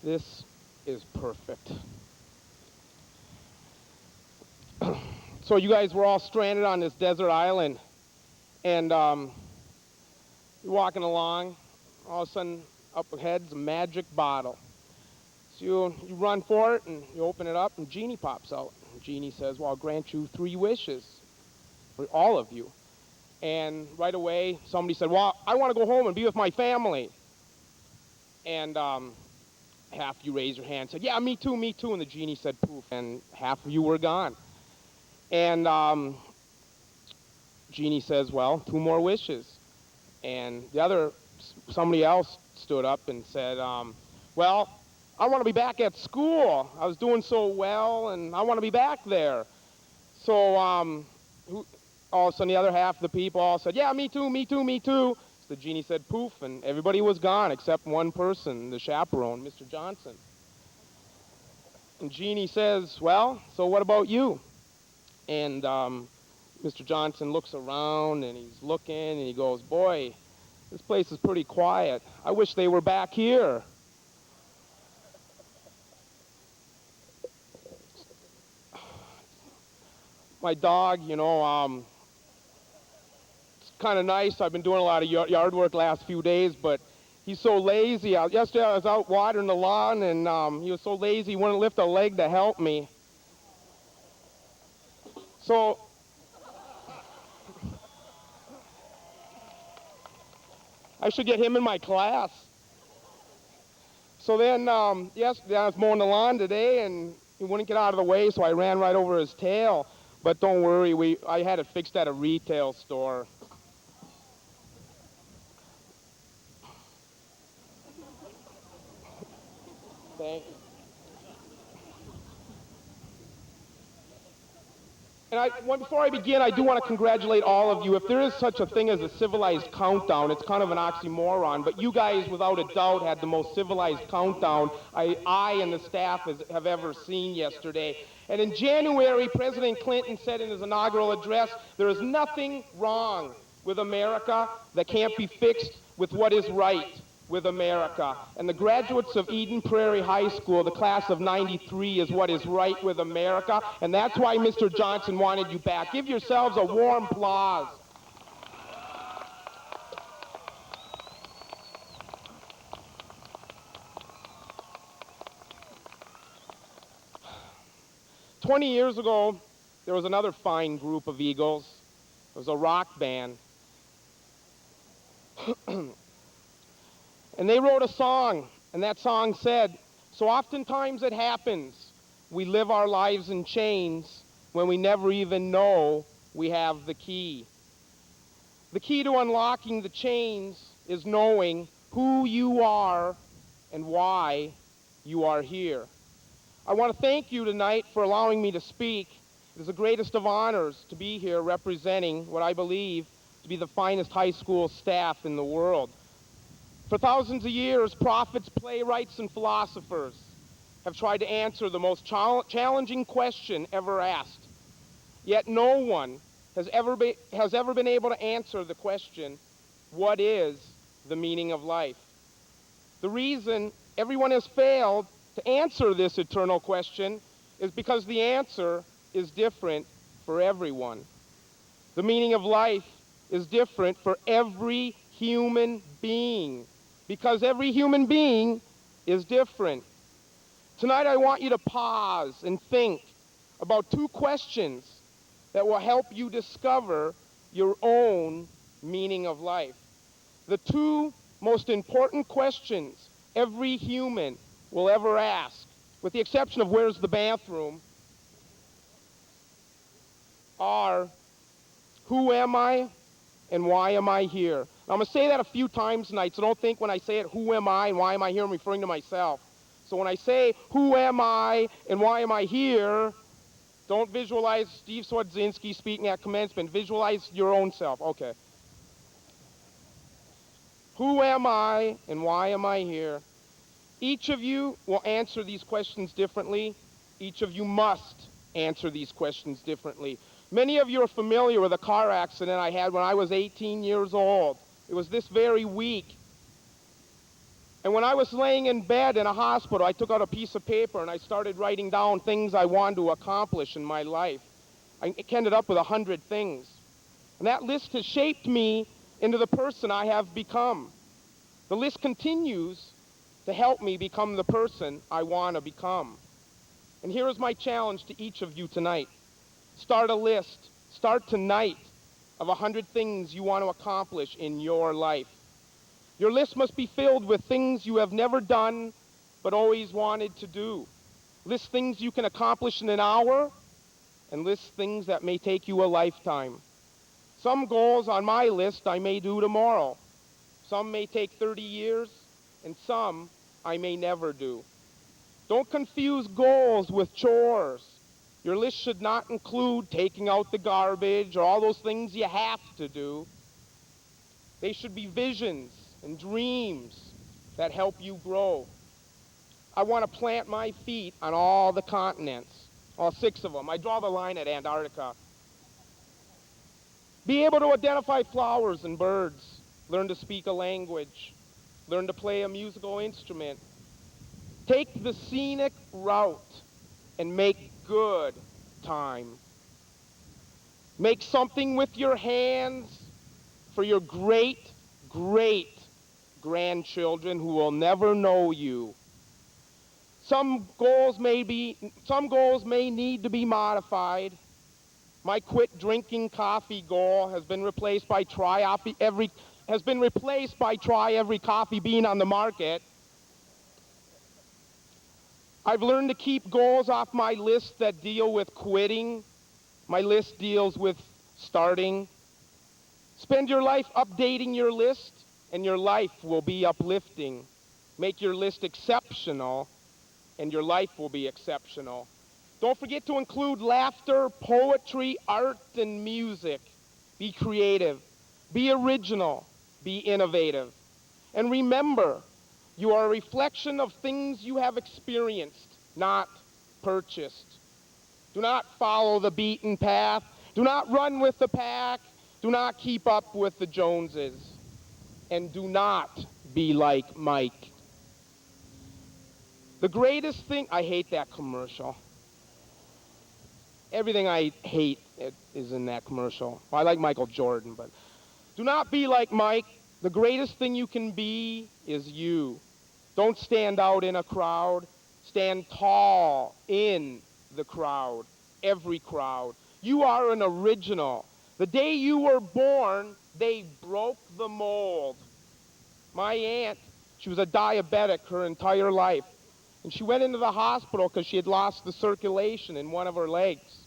This is perfect. So you guys were all stranded on this desert island, and you're walking along. All of a sudden, up ahead's a magic bottle. So you run for it, and you open it up, and Genie pops out. And Genie says, well, I'll grant you 3 wishes for all of you. And right away, somebody said, well, I want to go home and be with my family. And half of you raised your hand and said, yeah, me too, me too. And the Genie said, poof, and half of you were gone. And Genie says, well, 2 more wishes. And somebody else stood up and said, well, I want to be back at school. I was doing so well, and I want to be back there. So all of a sudden, the other half of the people all said, yeah, me too, me too, me too. So the Genie said, poof, and everybody was gone except one person, the chaperone, Mr. Johnson. And Genie says, well, so what about you? And Mr. Johnson looks around, and he's looking, and he goes, boy, this place is pretty quiet. I wish they were back here. My dog, it's kind of nice. I've been doing a lot of yard work last few days, but he's so lazy. Yesterday I was out watering the lawn, and he was so lazy he wouldn't lift a leg to help me. So I should get him in my class. So then, yesterday I was mowing the lawn today, and he wouldn't get out of the way, so I ran right over his tail. But don't worry, I had it fixed at a retail store. Thanks. And before I begin, I do want to congratulate all of you. If there is such a thing as a civilized countdown, it's kind of an oxymoron, but you guys, without a doubt, had the most civilized countdown I and the staff have ever seen yesterday. And in January, President Clinton said in his inaugural address, there is nothing wrong with America that can't be fixed with what is right with America. And the graduates of Eden Prairie High School, the class of '93, is what is right with America. And that's why Mr. Johnson wanted you back. Give yourselves a warm applause. "20 years ago, there was another fine group of Eagles. It was a rock band. And they wrote a song, and that song said, so oftentimes it happens, we live our lives in chains when we never even know we have the key. The key to unlocking the chains is knowing who you are and why you are here. I want to thank you tonight for allowing me to speak. It is the greatest of honors to be here representing what I believe to be the finest high school staff in the world. For thousands of years, prophets, playwrights, and philosophers have tried to answer the most challenging question ever asked. Yet no one has ever been able to answer the question, what is the meaning of life? The reason everyone has failed to answer this eternal question is because the answer is different for everyone. The meaning of life is different for every human being, because every human being is different. Tonight I want you to pause and think about 2 questions that will help you discover your own meaning of life. The 2 most important questions every human will ever ask, with the exception of where's the bathroom, are, who am I and why am I here? Now, I'm going to say that a few times tonight, so don't think when I say it, who am I and why am I here, I'm referring to myself. So when I say, who am I and why am I here, don't visualize Steve Cwodzinski speaking at commencement. Visualize your own self. Okay. Who am I and why am I here? Each of you will answer these questions differently. Each of you must answer these questions differently. Many of you are familiar with a car accident I had when I was 18 years old. It was this very week. And when I was laying in bed in a hospital, I took out a piece of paper and I started writing down things I wanted to accomplish in my life. I ended up with 100 things. And that list has shaped me into the person I have become. The list continues to help me become the person I want to become. And here is my challenge to each of you tonight. Start a list. Start tonight of 100 things you want to accomplish in your life. Your list must be filled with things you have never done but always wanted to do. List things you can accomplish in an hour, and list things that may take you a lifetime. Some goals on my list I may do tomorrow. Some may take 30 years, and some I may never do. Don't confuse goals with chores. Your list should not include taking out the garbage or all those things you have to do. They should be visions and dreams that help you grow. I want to plant my feet on all the continents, all 6 of them. I draw the line at Antarctica. Be able to identify flowers and birds. Learn to speak a language. Learn to play a musical instrument. Take the scenic route and make good time. Make something with your hands for your great, great grandchildren who will never know you. Some goals may need to be modified. My quit drinking coffee goal has been replaced by try every coffee bean on the market. I've learned to keep goals off my list that deal with quitting. My list deals with starting. Spend your life updating your list, and your life will be uplifting. Make your list exceptional, and your life will be exceptional. Don't forget to include laughter, poetry, art, and music. Be creative. Be original. Be innovative. And remember, you are a reflection of things you have experienced, not purchased. Do not follow the beaten path. Do not run with the pack. Do not keep up with the Joneses. And do not be like Mike. The greatest thing, I hate that commercial. Everything I hate is in that commercial. Well, I like Michael Jordan, but do not be like Mike. The greatest thing you can be is you. Don't stand out in a crowd. Stand tall in the crowd, every crowd. You are an original. The day you were born, they broke the mold. My aunt, she was a diabetic her entire life. And she went into the hospital because she had lost the circulation in one of her legs.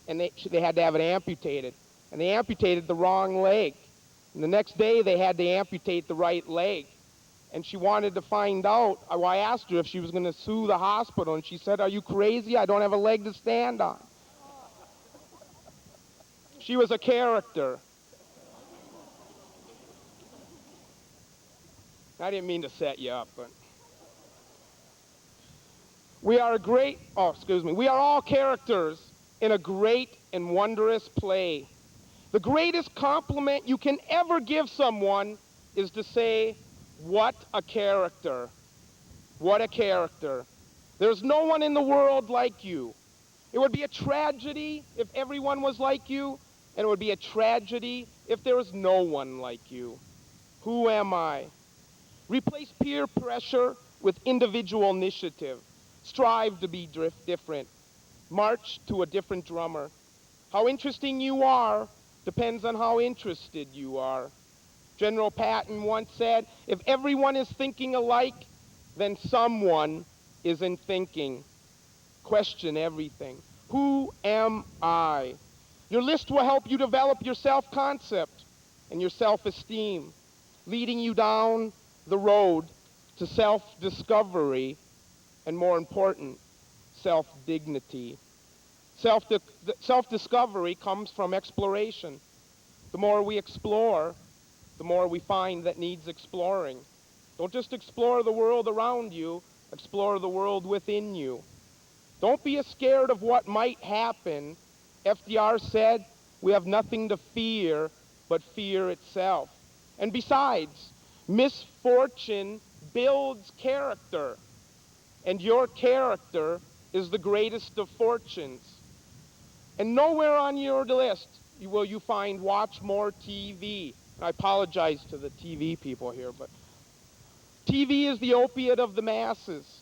And they had to have it amputated. And they amputated the wrong leg. And the next day they had to amputate the right leg. And she wanted to find out. I asked her if she was going to sue the hospital. And she said, "Are you crazy? I don't have a leg to stand on." She was a character. I didn't mean to set you up, but we are all characters in a great and wondrous play. The greatest compliment you can ever give someone is to say, "What a character. What a character." There's no one in the world like you. It would be a tragedy if everyone was like you, and it would be a tragedy if there was no one like you. Who am I? Replace peer pressure with individual initiative. Strive to be different. March to a different drummer. How interesting you are depends on how interested you are. General Patton once said, "If everyone is thinking alike, then someone isn't thinking." Question everything. Who am I? Your list will help you develop your self-concept and your self-esteem, leading you down the road to self-discovery and, more important, self-dignity. Self-discovery comes from exploration. The more we explore, the more we find that needs exploring. Don't just explore the world around you, explore the world within you. Don't be scared of what might happen. FDR said, "We have nothing to fear but fear itself." And besides, misfortune builds character. And your character is the greatest of fortunes. And nowhere on your list will you find watch more TV. I apologize to the TV people here, but TV is the opiate of the masses.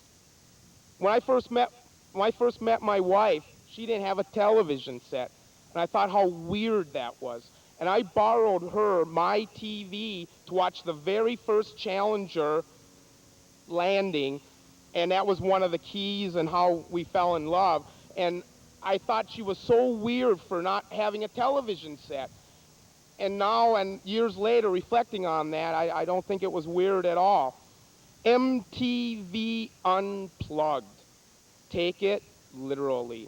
When I first met my wife, she didn't have a television set, and I thought how weird that was. And I borrowed my TV to watch the very first Challenger landing, and that was one of the keys in how we fell in love. And I thought she was so weird for not having a television set. And now, and years later, reflecting on that, I don't think it was weird at all. MTV Unplugged. Take it literally.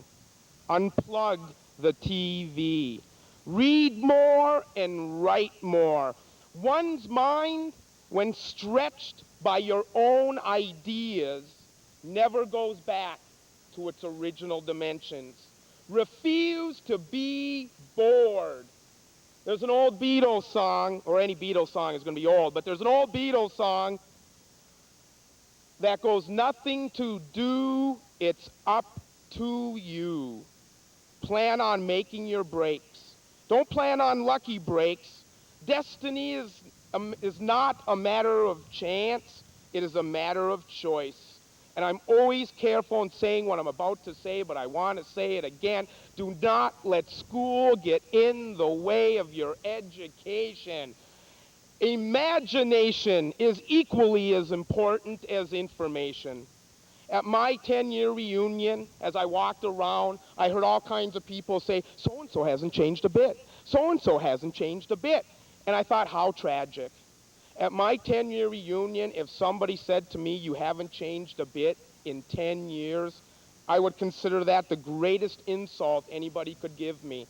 Unplug the TV. Read more and write more. One's mind, when stretched by your own ideas, never goes back to its original dimensions. Refuse to be bored. There's an old Beatles song, or any Beatles song is going to be old, but there's an old Beatles song that goes, nothing to do, it's up to you. Plan on making your breaks. Don't plan on lucky breaks. Destiny is not a matter of chance, it is a matter of choice. And I'm always careful in saying what I'm about to say, but I want to say it again. Do not let school get in the way of your education. Imagination is equally as important as information. At my 10-year reunion, as I walked around, I heard all kinds of people say, so-and-so hasn't changed a bit. So-and-so hasn't changed a bit. And I thought, how tragic. At my 10-year reunion, if somebody said to me, you haven't changed a bit in 10 years, I would consider that the greatest insult anybody could give me.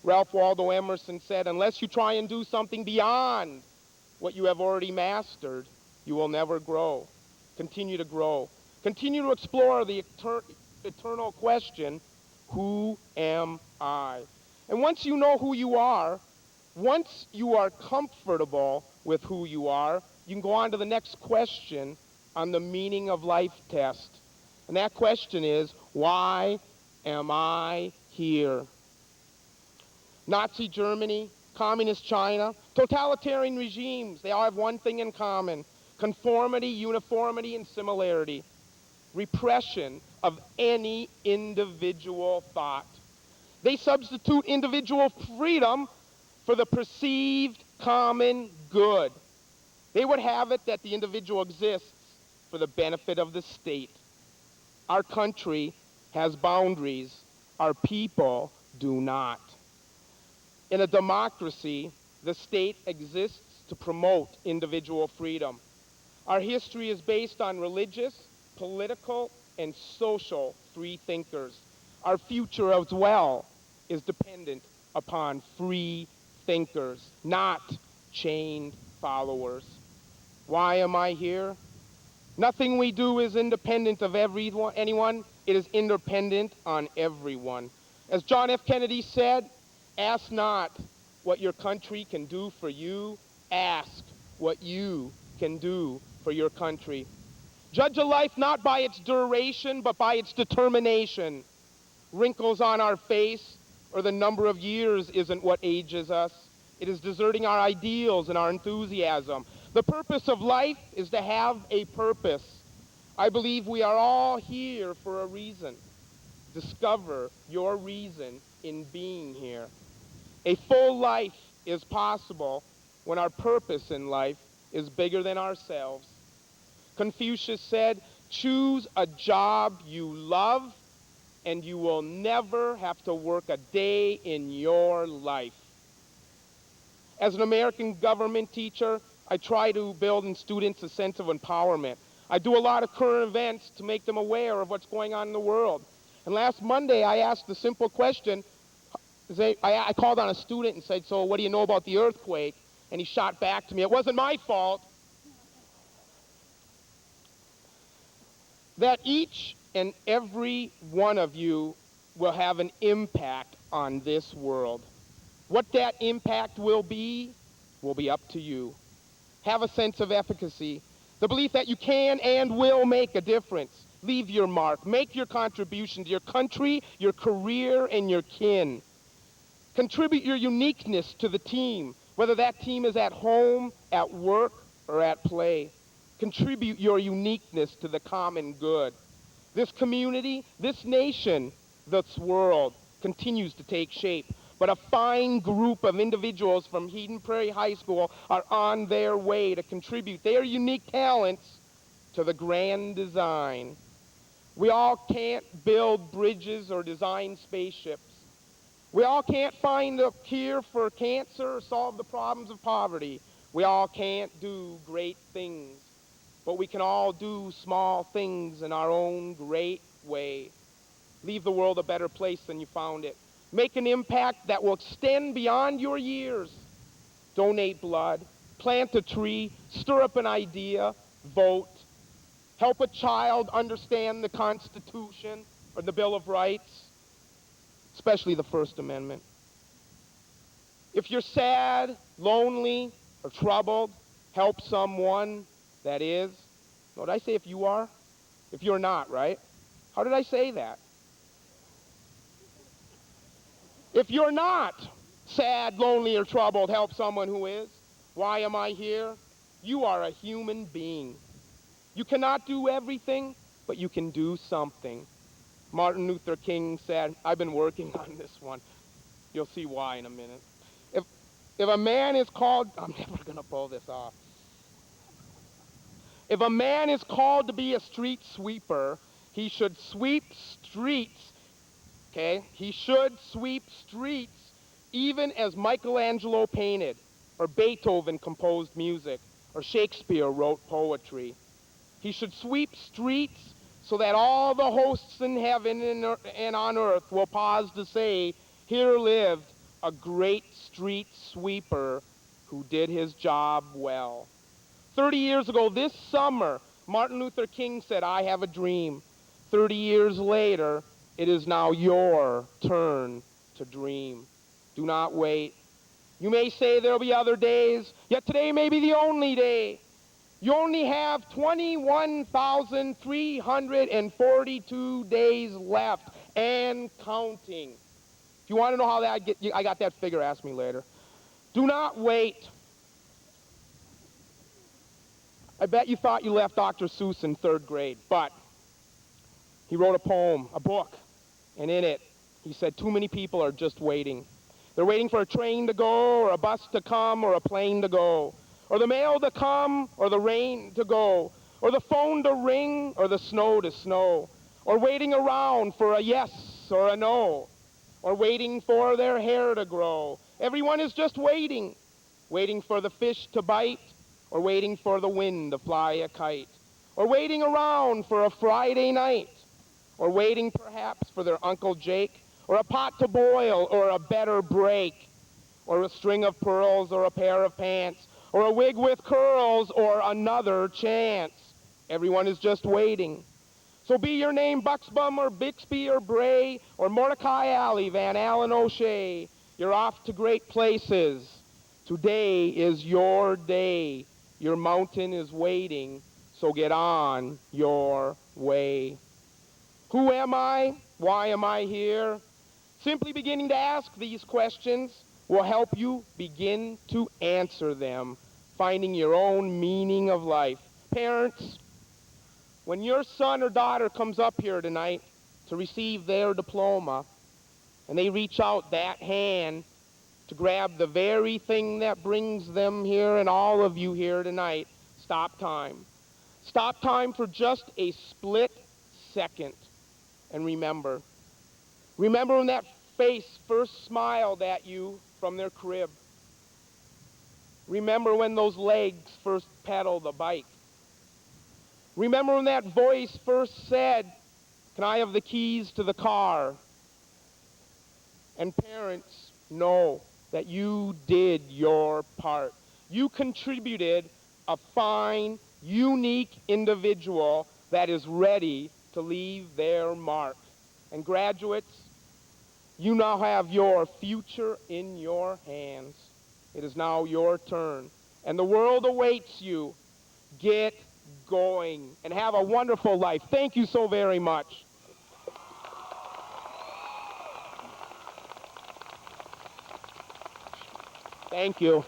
Ralph Waldo Emerson said, unless you try and do something beyond what you have already mastered, you will never grow. Continue to grow. Continue to explore the eternal question, who am I? And once you know who you are, once you are comfortable with who you are, you can go on to the next question on the meaning of life test. And that question is, why am I here? Nazi Germany, communist China, totalitarian regimes, they all have one thing in common: conformity, uniformity, and similarity. Repression of any individual thought. They substitute individual freedom for the perceived common good. They would have it that the individual exists for the benefit of the state. Our country has boundaries. Our people do not. In a democracy, the state exists to promote individual freedom. Our history is based on religious, political, and social free thinkers. Our future as well is dependent upon free thinkers, not chained followers. Why am I here? Nothing we do is independent of anyone. It is independent on everyone. As John F. Kennedy said, ask not what your country can do for you. Ask what you can do for your country. Judge a life not by its duration, but by its determination. Wrinkles on our face or the number of years isn't what ages us. It is deserting our ideals and our enthusiasm. The purpose of life is to have a purpose. I believe we are all here for a reason. Discover your reason in being here. A full life is possible when our purpose in life is bigger than ourselves. Confucius said, choose a job you love and you will never have to work a day in your life. As an American government teacher, I try to build in students a sense of empowerment. I do a lot of current events to make them aware of what's going on in the world. And last Monday, I asked the simple question. I called on a student and said, so what do you know about the earthquake? And he shot back to me, it wasn't my fault. That each and every one of you will have an impact on this world. What that impact will be up to you. Have a sense of efficacy. The belief that you can and will make a difference. Leave your mark. Make your contribution to your country, your career, and your kin. Contribute your uniqueness to the team, whether that team is at home, at work, or at play. Contribute your uniqueness to the common good. This community, this nation, this world continues to take shape. But a fine group of individuals from Prairie High School are on their way to contribute their unique talents to the grand design. We all can't build bridges or design spaceships. We all can't find a cure for cancer or solve the problems of poverty. We all can't do great things, but we can all do small things in our own great way. Leave the world a better place than you found it. Make an impact that will extend beyond your years. Donate blood, plant a tree, stir up an idea, vote. Help a child understand the Constitution or the Bill of Rights, especially the First Amendment. If you're sad, lonely, or troubled, help someone that is. What did I say if you are? If you're not, right? How did I say that? If you're not sad, lonely, or troubled, help someone who is. Why am I here? You are a human being. You cannot do everything, but you can do something. Martin Luther King said, I've been working on this one. You'll see why in a minute. If a man is called, I'm never going to pull this off. If a man is called to be a street sweeper, he should sweep streets, okay? He should sweep streets even as Michelangelo painted, or Beethoven composed music, or Shakespeare wrote poetry. He should sweep streets so that all the hosts in heaven and on earth will pause to say, here lived a great street sweeper who did his job well. 30 years ago this summer, Martin Luther King said, I have a dream. 30 years later, it is now your turn to dream. Do not wait. You may say there'll be other days, yet today may be the only day. You only have 21,342 days left and counting. If you want to know how that I got that figure, ask me later. Do not wait. I bet you thought you left Dr. Seuss in 3rd grade, but he wrote a poem, a book, and in it he said too many people are just waiting. They're waiting for a train to go, or a bus to come, or a plane to go, or the mail to come, or the rain to go, or the phone to ring, or the snow to snow, or waiting around for a yes or a no, or waiting for their hair to grow. Everyone is just waiting, waiting for the fish to bite, or waiting for the wind to fly a kite, or waiting around for a Friday night, or waiting perhaps for their Uncle Jake, or a pot to boil, or a better break, or a string of pearls, or a pair of pants, or a wig with curls, or another chance. Everyone is just waiting. So be your name Buxbaum, or Bixby, or Bray, or Mordecai Alley, Van Allen O'Shea. You're off to great places. Today is your day. Your mountain is waiting, so get on your way. Who am I? Why am I here? Simply beginning to ask these questions will help you begin to answer them, finding your own meaning of life. Parents, when your son or daughter comes up here tonight to receive their diploma, and they reach out that hand to grab the very thing that brings them here and all of you here tonight, stop time. Stop time for just a split second and remember. Remember when that face first smiled at you from their crib. Remember when those legs first pedaled the bike. Remember when that voice first said, can I have the keys to the car? And parents, know that you did your part. You contributed a fine, unique individual that is ready to leave their mark. And graduates, you now have your future in your hands. It is now your turn. And the world awaits you. Get going, and have a wonderful life. Thank you so very much. Thank you.